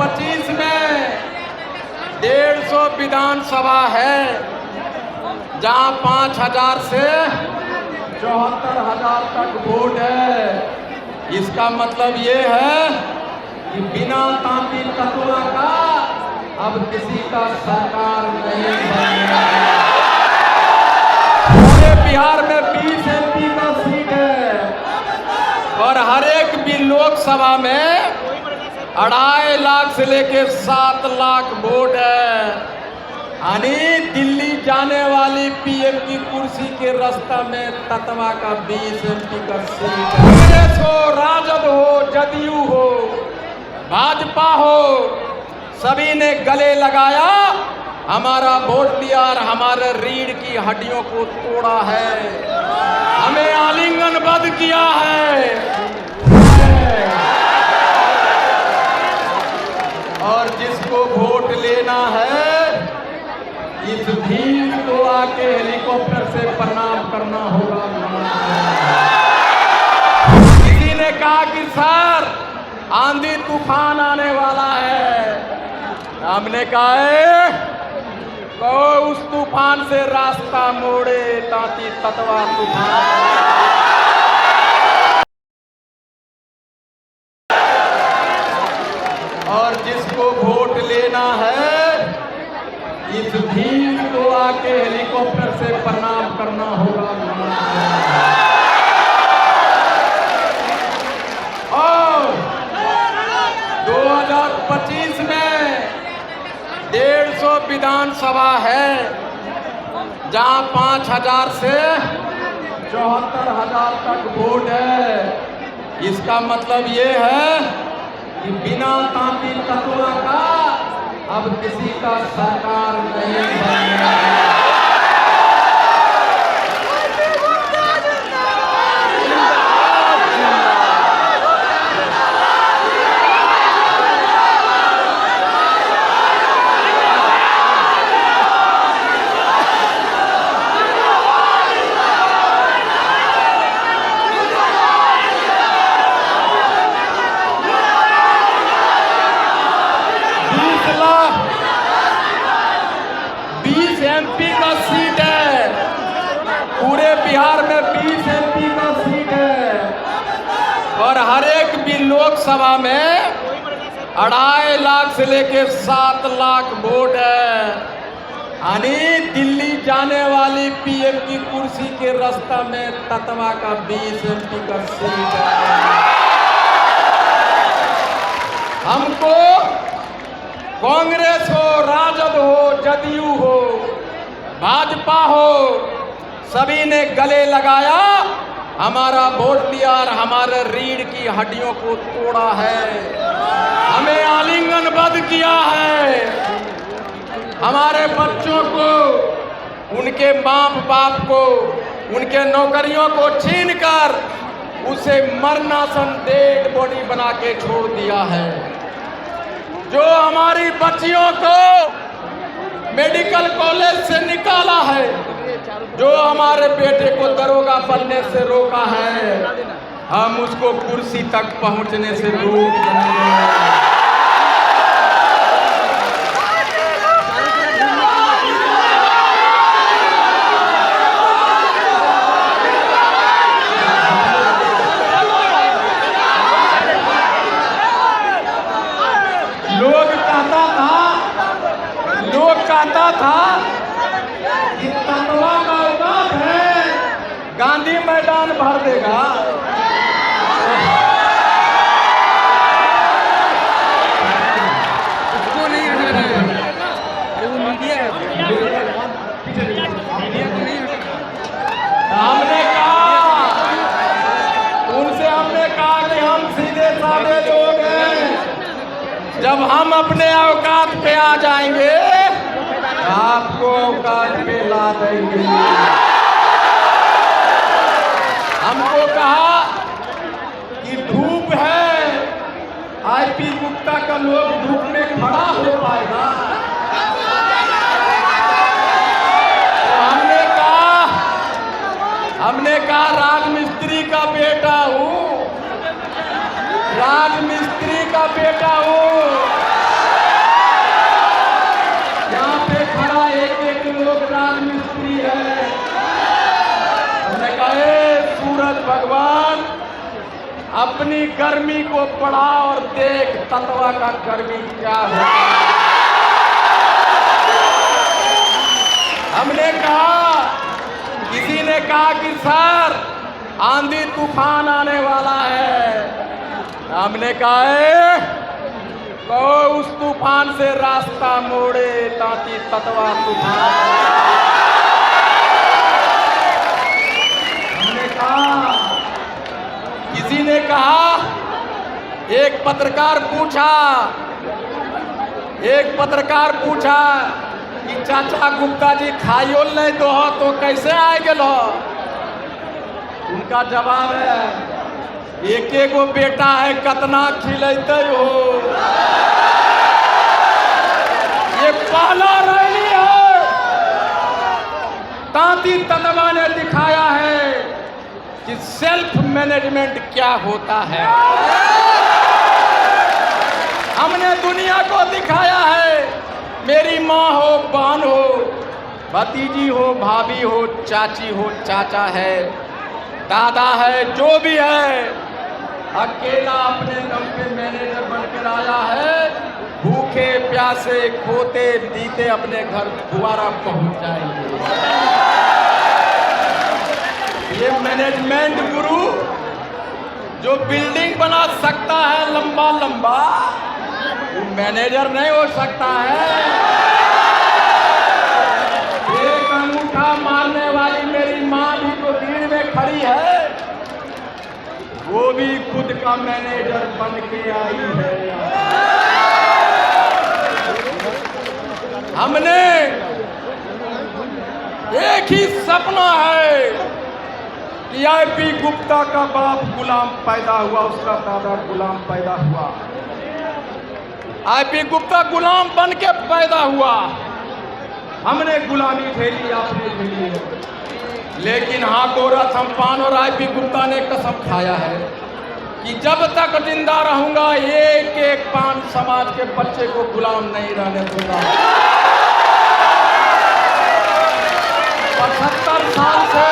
2025 में 150 विधानसभा है, जहां 5000 से 74,000 तक वोट है। इसका मतलब ये है कि बिना तांती तत्वा का अब किसी का सरकार नहीं बनेगा। पूरे बिहार में 20 MP का सीट है और हर एक भी लोकसभा में 2.5 लाख से लेके 7 लाख वोट है। यानी दिल्ली जाने वाली PM की कुर्सी के रास्ता में तत्वा का 20 MP का सीट है। कांग्रेस हो, राजद हो, जदयू हो, भाजपा हो, सभी ने गले लगाया, हमारा वोट लिया और हमारे रीढ़ की हड्डियों को तोड़ा है, हमें आलिंगनबद्ध किया है। और जिसको वोट लेना है, इस भीड़ को आके हेलीकॉप्टर से प्रणाम करना होगा। किसी ने कहा कि सर आंधी तूफान आने वाला है, हमने कहा है तो उस तूफान से रास्ता मोड़े ताकि तत्वा तूफान। और जिसको वोट लेना है, इस भीड़ को आके हेलीकॉप्टर से प्रणाम करना होगा। और 2025 में 150 विधानसभा है, जहां 5000 से 74,000 तक वोट है। इसका मतलब ये है कि बिना तांती तत्वा का अब किसी का सरकार नहीं बनेगा। MP का सीट है, पूरे बिहार में 20 MP का सीट है और हर एक भी लोकसभा में 2.5 लाख से लेके 7 लाख वोट है। यानी दिल्ली जाने वाली PM की कुर्सी के रास्ता में तत्वा का 20 MP का सीट है। हमको कांग्रेस हो, राजद हो, जदयू हो, भाजपा हो, सभी ने गले लगाया, हमारा वोट लिया और हमारे रीढ़ की हड्डियों को तोड़ा है, हमें आलिंगनबद्ध किया है। हमारे बच्चों को, उनके माँ बाप को, उनके नौकरियों को छीनकर उसे मरणासन डेड बॉडी बना के छोड़ दिया है। जो हमारी बच्चियों को मेडिकल कॉलेज से निकाला है, जो हमारे बेटे को दरोगा बनने से रोका है, हम उसको कुर्सी तक पहुंचने से रोक देंगे। कहता था कि तत्वा का औकात है, गांधी मैदान भर देगा। उसको नहीं हटाना है, वो मीडिया है, मीडिया को नहीं हटाना। हमने कहा, उनसे हमने कहा कि हम सीधे साधे लोग हैं, जब हम अपने औकात पे आ जाएंगे आपको औकात पे ला देंगे। हमको कहा कि धूप है, IP गुप्ता का लोग धूप में खड़ा हो पाएगा। तो हमने कहा राजमिस्त्री का बेटा हूँ, राजमिस्त्री का बेटा हूँ, अपनी गर्मी को बढ़ा और देख तत्वा का गर्मी क्या है। हमने कहा, किसी ने कहा कि सर आंधी तूफान आने वाला है। हमने कहा तो उस तूफान से रास्ता मोड़े ताकि तत्वा तूफान। हमने कहा, किसी ने कहा, एक पत्रकार पूछा कि चाचा गुप्ता जी खाइयो नहीं दो तो कैसे आए गेलो। उनका जवाब है, एक एगो बेटा है कतना खिलैते हो। ये पहला रैली है। तांती तत्वा ने दिखाया है कि सेल्फ मैनेजमेंट क्या होता है। हमने दुनिया को दिखाया है, मेरी माँ हो, बहन हो, भतीजी हो, भाभी हो, चाची हो, चाचा है, दादा है, जो भी है, अकेला अपने दम पे मैनेजर बनकर आया है। भूखे प्यासे खोते दीते अपने घर दोबारा पहुंच जाएंगे। ये मैनेजमेंट गुरु जो बिल्डिंग बना सकता है लंबा लंबा, वो मैनेजर नहीं हो सकता है। एक अंगूठा मारने वाली मेरी माँ भी तो भीड़ में खड़ी है, वो भी खुद का मैनेजर बन के आई है। हमने एक ही सपना है कि आईपी गुप्ता का बाप गुलाम पैदा हुआ, उसका दादा गुलाम पैदा हुआ, आईपी गुप्ता गुलाम बन के पैदा हुआ। हमने गुलामी झेली, आपने झेली है, लेकिन हाँ गोरख हम्पान और आईपी गुप्ता ने कसम खाया है कि जब तक जिंदा रहूंगा एक एक पान समाज के बच्चे को गुलाम नहीं रहने दूंगा। 75 साल से